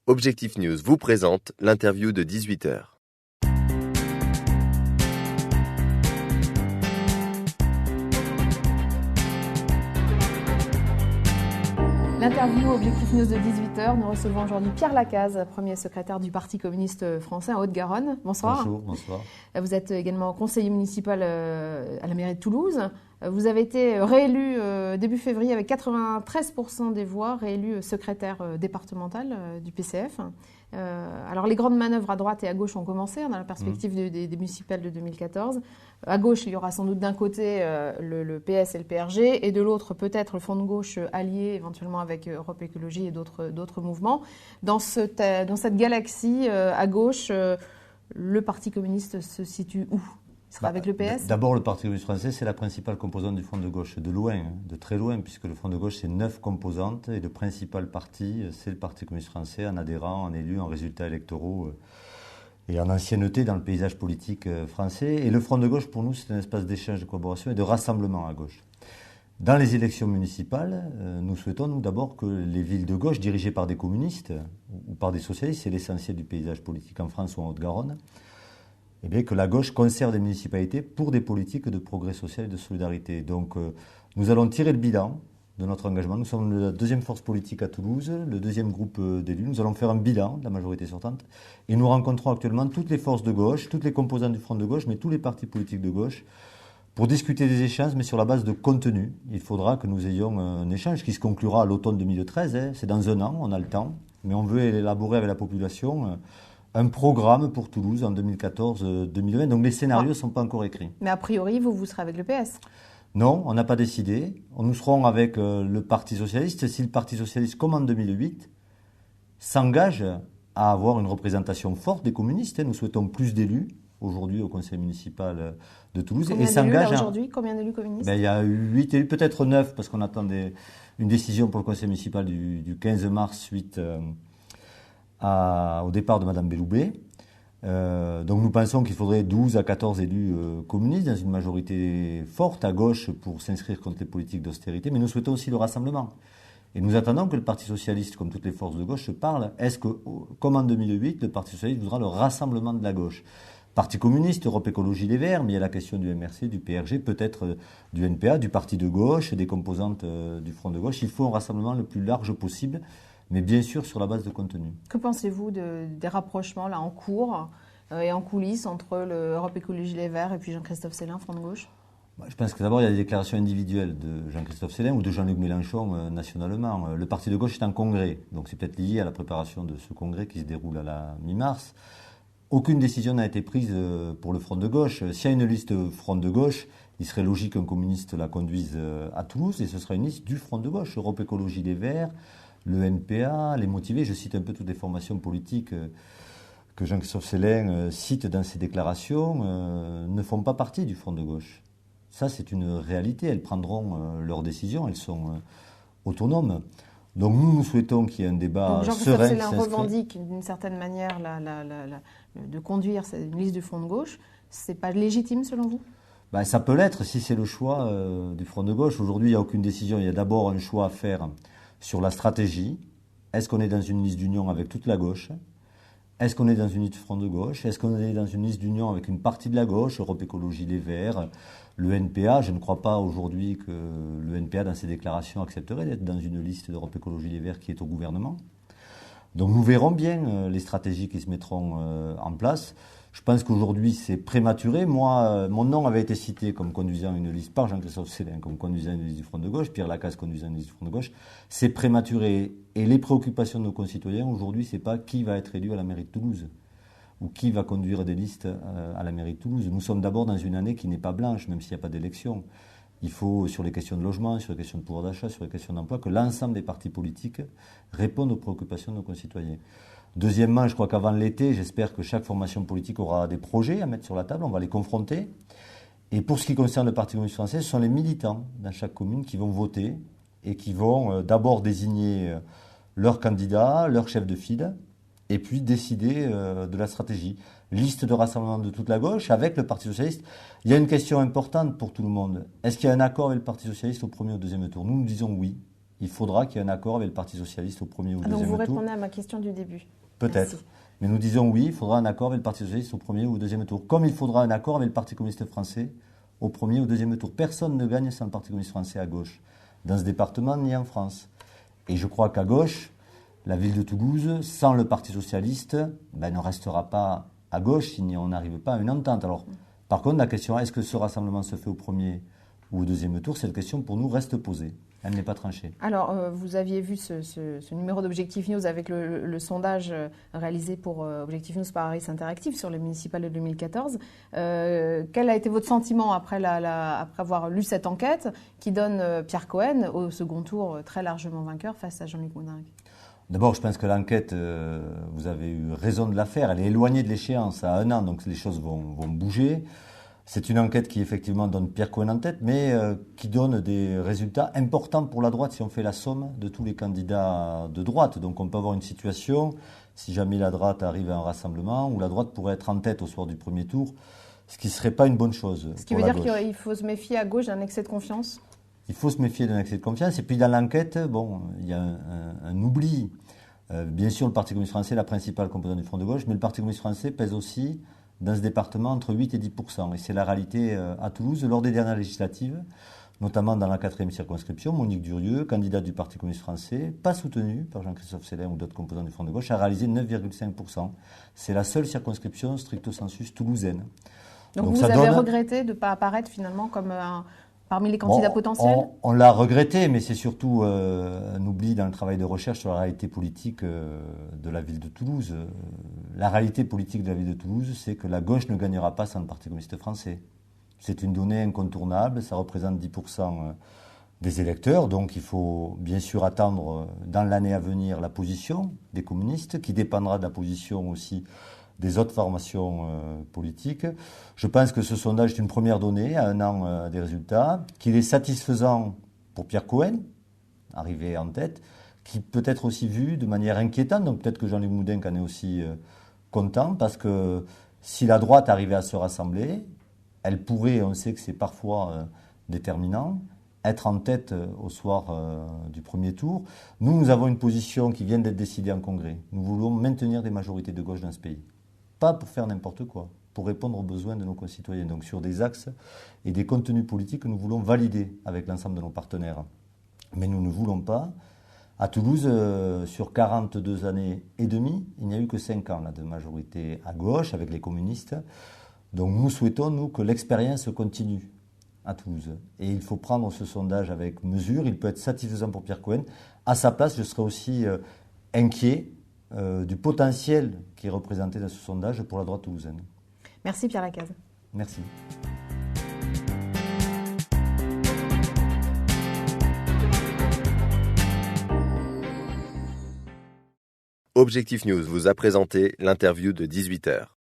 Objectif News vous présente l'interview de 18h. L'interview Objectif News de 18h, nous recevons aujourd'hui Pierre Lacaze, premier secrétaire du Parti communiste français en Haute-Garonne. Bonsoir. Bonjour, bonsoir. Vous êtes également conseiller municipal à la mairie de Toulouse. Vous avez été réélu début février avec 93% des voix, réélu secrétaire départemental du PCF. Alors les grandes manœuvres à droite et à gauche ont commencé dans la perspective des municipales de 2014. À gauche, il y aura sans doute d'un côté le PS et le PRG et de l'autre peut-être le Front de gauche allié éventuellement avec Europe Écologie et d'autres mouvements. Dans cette galaxie à gauche, le Parti communiste se situe où ? Il sera avec le PS ? D'abord, le Parti communiste français, c'est la principale composante du Front de gauche, de loin, de très loin, puisque le Front de gauche, c'est 9 composantes, et le principal parti, c'est le Parti communiste français, en adhérents, en élus, en résultats électoraux, et en ancienneté dans le paysage politique français. Et le Front de gauche, pour nous, c'est un espace d'échange, de collaboration et de rassemblement à gauche. Dans les élections municipales, nous souhaitons, nous, d'abord, que les villes de gauche, dirigées par des communistes ou par des socialistes, c'est l'essentiel du paysage politique en France ou en Haute-Garonne, eh bien, que la gauche conserve des municipalités pour des politiques de progrès social et de solidarité. Donc, nous allons tirer le bilan de notre engagement. Nous sommes la deuxième force politique à Toulouse, le deuxième groupe d'élus. Nous allons faire un bilan de la majorité sortante. Et nous rencontrons actuellement toutes les forces de gauche, toutes les composantes du Front de gauche, mais tous les partis politiques de gauche, pour discuter des échanges, mais sur la base de contenu. Il faudra que nous ayons un échange qui se conclura à l'automne 2013. C'est dans un an, on a le temps. Mais on veut élaborer avec la population un programme pour Toulouse en 2014-2020. Donc les scénarios ne sont pas encore écrits. Mais a priori, vous serez avec le PS ? Non, on n'a pas décidé. Nous serons avec le Parti socialiste si le Parti socialiste, comme en 2008, s'engage à avoir une représentation forte des communistes. Nous souhaitons plus d'élus aujourd'hui au conseil municipal de Toulouse. Combien d'élus là aujourd'hui ? Combien d'élus communistes ? Il y a 8 élus, peut-être 9, parce qu'on attend une décision pour le conseil municipal du 15 mars suite au départ de Mme Belloubet. Donc nous pensons qu'il faudrait 12 à 14 élus communistes dans une majorité forte à gauche pour s'inscrire contre les politiques d'austérité, mais nous souhaitons aussi le rassemblement. Et nous attendons que le Parti socialiste, comme toutes les forces de gauche, se parlent. Est-ce que, comme en 2008, le Parti socialiste voudra le rassemblement de la gauche ? Parti communiste, Europe Écologie Les Verts, mais il y a la question du MRC, du PRG, peut-être du NPA, du Parti de gauche, des composantes du Front de gauche. Il faut un rassemblement le plus large possible, mais bien sûr sur la base de contenu. Que pensez-vous des rapprochements là en cours et en coulisses entre l'Europe Écologie Les Verts et puis Jean-Christophe Sélin, Front de gauche ? Je pense que d'abord il y a des déclarations individuelles de Jean-Christophe Sélin ou de Jean-Luc Mélenchon nationalement. Le Parti de gauche est en congrès, donc c'est peut-être lié à la préparation de ce congrès qui se déroule à la mi-mars. Aucune décision n'a été prise pour le Front de gauche. S'il y a une liste Front de gauche, il serait logique qu'un communiste la conduise à Toulouse et ce sera une liste du Front de gauche. Europe Écologie Les Verts, le NPA, les motivés, je cite un peu toutes les formations politiques que Jean-Christophe Sélin cite dans ses déclarations, ne font pas partie du Front de gauche. Ça, c'est une réalité. Elles prendront leurs décisions, elles sont autonomes. Donc nous souhaitons qu'il y ait un débat serein. Jean-Christophe Sélin revendique d'une certaine manière de conduire une liste du Front de gauche. C'est pas légitime selon vous ? Ça peut l'être si c'est le choix du Front de gauche. Aujourd'hui, il n'y a aucune décision. Il y a d'abord un choix à faire sur la stratégie. Est-ce qu'on est dans une liste d'union avec toute la gauche ? Est-ce qu'on est dans une liste Front de gauche ? Est-ce qu'on est dans une liste d'union avec une partie de la gauche, Europe Écologie Les Verts, le NPA ? Je ne crois pas aujourd'hui que le NPA, dans ses déclarations, accepterait d'être dans une liste d'Europe Écologie Les Verts qui est au gouvernement. Donc nous verrons bien les stratégies qui se mettront en place. Je pense qu'aujourd'hui, c'est prématuré. Moi, mon nom avait été cité comme conduisant une liste par Jean-Christophe Sélin, comme conduisant une liste du Front de gauche, Pierre Lacaze conduisant une liste du Front de gauche. C'est prématuré. Et les préoccupations de nos concitoyens, aujourd'hui, c'est pas qui va être élu à la mairie de Toulouse ou qui va conduire des listes à la mairie de Toulouse. Nous sommes d'abord dans une année qui n'est pas blanche, même s'il n'y a pas d'élection. Il faut, sur les questions de logement, sur les questions de pouvoir d'achat, sur les questions d'emploi, que l'ensemble des partis politiques répondent aux préoccupations de nos concitoyens. Deuxièmement, je crois qu'avant l'été, j'espère que chaque formation politique aura des projets à mettre sur la table, on va les confronter. Et pour ce qui concerne le Parti communiste français, ce sont les militants dans chaque commune qui vont voter et qui vont d'abord désigner leur candidat, leur chef de file, et puis décider de la stratégie. Liste de rassemblement de toute la gauche avec le Parti socialiste. Il y a une question importante pour tout le monde. Est-ce qu'il y a un accord avec le Parti socialiste au premier ou au deuxième tour ? Nous disons oui. il faudra qu'il y ait un accord avec le Parti socialiste au premier ou deuxième tour. Donc vous répondez à ma question du début. Peut-être. Merci. Mais nous disons oui, il faudra un accord avec le Parti socialiste au premier ou au deuxième tour. Comme il faudra un accord avec le Parti communiste français au premier ou au deuxième tour. Personne ne gagne sans le Parti communiste français à gauche, dans ce département ni en France. Et je crois qu'à gauche, la ville de Toulouse, sans le Parti socialiste, ne restera pas à gauche si on n'arrive pas à une entente. Alors, par contre, la question, est-ce que ce rassemblement se fait au premier ou au deuxième tour, cette question pour nous reste posée. Elle n'est pas tranchée. Alors, vous aviez vu ce numéro d'Objectif News avec le sondage réalisé pour Objectif News par Harris Interactive sur les municipales de 2014. Quel a été votre sentiment après avoir lu cette enquête qui donne Pierre Cohen au second tour très largement vainqueur face à Jean-Luc Moudingue? D'abord, je pense que l'enquête, vous avez eu raison de la faire. Elle est éloignée de l'échéance à 1 an, donc les choses vont bouger. C'est une enquête qui, effectivement, donne Pierre Cohen en tête, mais qui donne des résultats importants pour la droite si on fait la somme de tous les candidats de droite. Donc on peut avoir une situation, si jamais la droite arrive à un rassemblement, où la droite pourrait être en tête au soir du premier tour, ce qui ne serait pas une bonne chose. Ce qui veut dire qu'il faut se méfier à gauche d'un excès de confiance? Il faut se méfier d'un excès de confiance. Et puis dans l'enquête, il y a un oubli. Bien sûr, le Parti communiste français est la principale composante du Front de gauche, mais le Parti communiste français pèse aussi dans ce département entre 8 et 10%. Et c'est la réalité à Toulouse. Lors des dernières législatives, notamment dans la 4e circonscription, Monique Durieux, candidate du Parti communiste français, pas soutenue par Jean-Christophe Célin ou d'autres composants du Front de gauche, a réalisé 9,5%. C'est la seule circonscription stricto sensu toulousaine. Donc vous avez regretté de ne pas apparaître finalement comme parmi les candidats potentiels? On l'a regretté, mais c'est surtout un oubli dans le travail de recherche sur la réalité politique de la ville de Toulouse. La réalité politique de la ville de Toulouse, c'est que la gauche ne gagnera pas sans le Parti communiste français. C'est une donnée incontournable, ça représente 10% des électeurs, donc il faut bien sûr attendre dans l'année à venir la position des communistes, qui dépendra de la position aussi des autres formations politiques. Je pense que ce sondage est une première donnée à 1 an des résultats, qu'il est satisfaisant pour Pierre Cohen, arrivé en tête, qui peut être aussi vu de manière inquiétante, donc peut-être que Jean-Luc Moudingue en est aussi content, parce que si la droite arrivait à se rassembler, elle pourrait, on sait que c'est parfois déterminant, être en tête au soir du premier tour. Nous avons une position qui vient d'être décidée en Congrès. Nous voulons maintenir des majorités de gauche dans ce pays. Pas pour faire n'importe quoi, pour répondre aux besoins de nos concitoyens. Donc sur des axes et des contenus politiques que nous voulons valider avec l'ensemble de nos partenaires. Mais nous ne voulons pas. À Toulouse, sur 42 années et demie, il n'y a eu que 5 ans là, de majorité à gauche avec les communistes. Donc nous souhaitons, nous, que l'expérience continue à Toulouse. Et il faut prendre ce sondage avec mesure. Il peut être satisfaisant pour Pierre Cohen. À sa place, je serais aussi inquiet du potentiel qui est représenté dans ce sondage pour la droite toulousaine. Merci Pierre Lacaze. Merci. Objectif News vous a présenté l'interview de 18h.